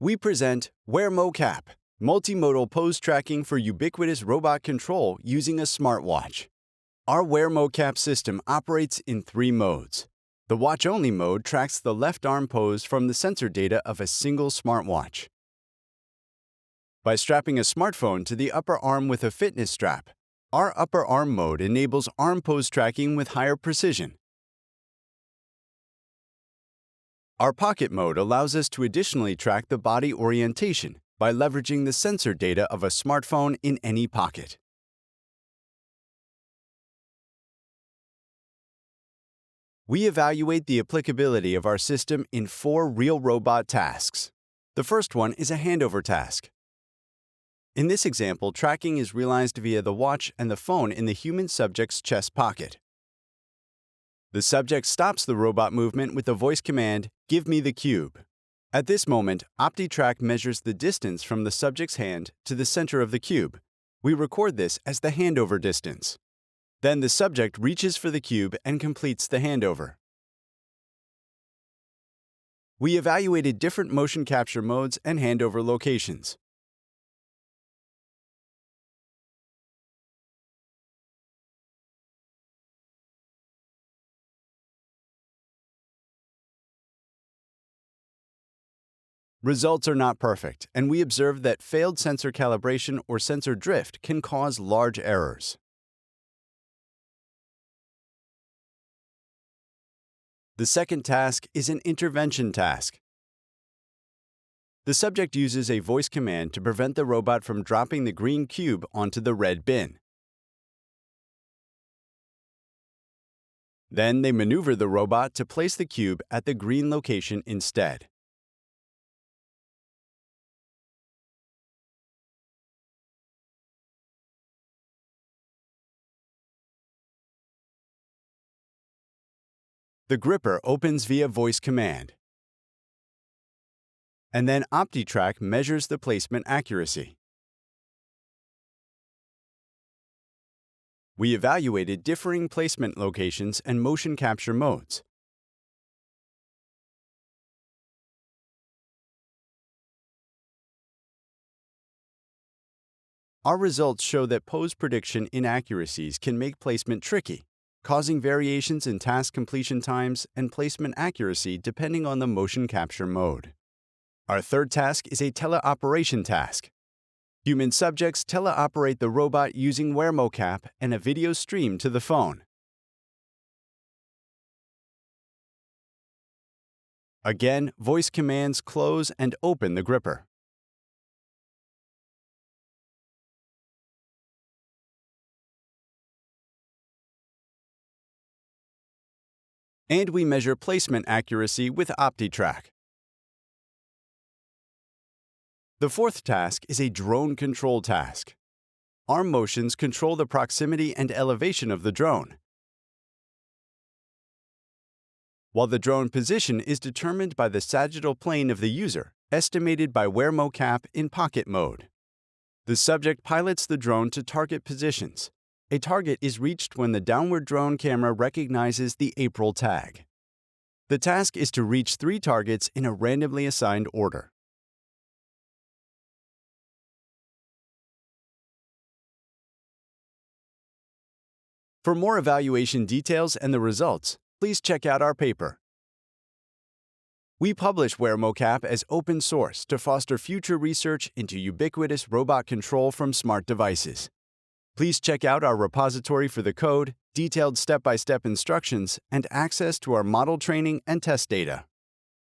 we present WearMoCap, multimodal pose tracking for ubiquitous robot control using a smartwatch. Our WearMoCap system operates in 3 modes. The watch-only mode tracks the left arm pose from the sensor data of a single smartwatch. By strapping a smartphone to the upper arm with a fitness strap, our upper arm mode enables arm pose tracking with higher precision. Our pocket mode allows us to additionally track the body orientation by leveraging the sensor data of a smartphone in any pocket. We evaluate the applicability of our system in 4 real robot tasks. The first one is a handover task. In this example, tracking is realized via the watch and the phone in the human subject's chest pocket. The subject stops the robot movement with the voice command, "Give me the cube." At this moment, OptiTrack measures the distance from the subject's hand to the center of the cube. We record this as the handover distance. Then the subject reaches for the cube and completes the handover. We evaluated different motion capture modes and handover locations. Results are not perfect, and we observed that failed sensor calibration or sensor drift can cause large errors. The second task is an intervention task. The subject uses a voice command to prevent the robot from dropping the green cube onto the red bin. Then they maneuver the robot to place the cube at the green location instead. The gripper opens via voice command. And then OptiTrack measures the placement accuracy. We evaluated differing placement locations and motion capture modes. Our results show that pose prediction inaccuracies can make placement tricky, causing variations in task completion times and placement accuracy depending on the motion capture mode. Our third task is a teleoperation task. Human subjects teleoperate the robot using WearMoCap and a video stream to the phone. Again, voice commands close and open the gripper. And we measure placement accuracy with OptiTrack. The fourth task is a drone control task. Arm motions control the proximity and elevation of the drone, while the drone position is determined by the sagittal plane of the user, estimated by WearMoCap in pocket mode. The subject pilots the drone to target positions. A target is reached when the downward drone camera recognizes the April tag. The task is to reach 3 targets in a randomly assigned order. For more evaluation details and the results, please check out our paper. We publish WearMoCap as open source to foster future research into ubiquitous robot control from smart devices. Please check out our repository for the code, detailed step-by-step instructions, and access to our model training and test data.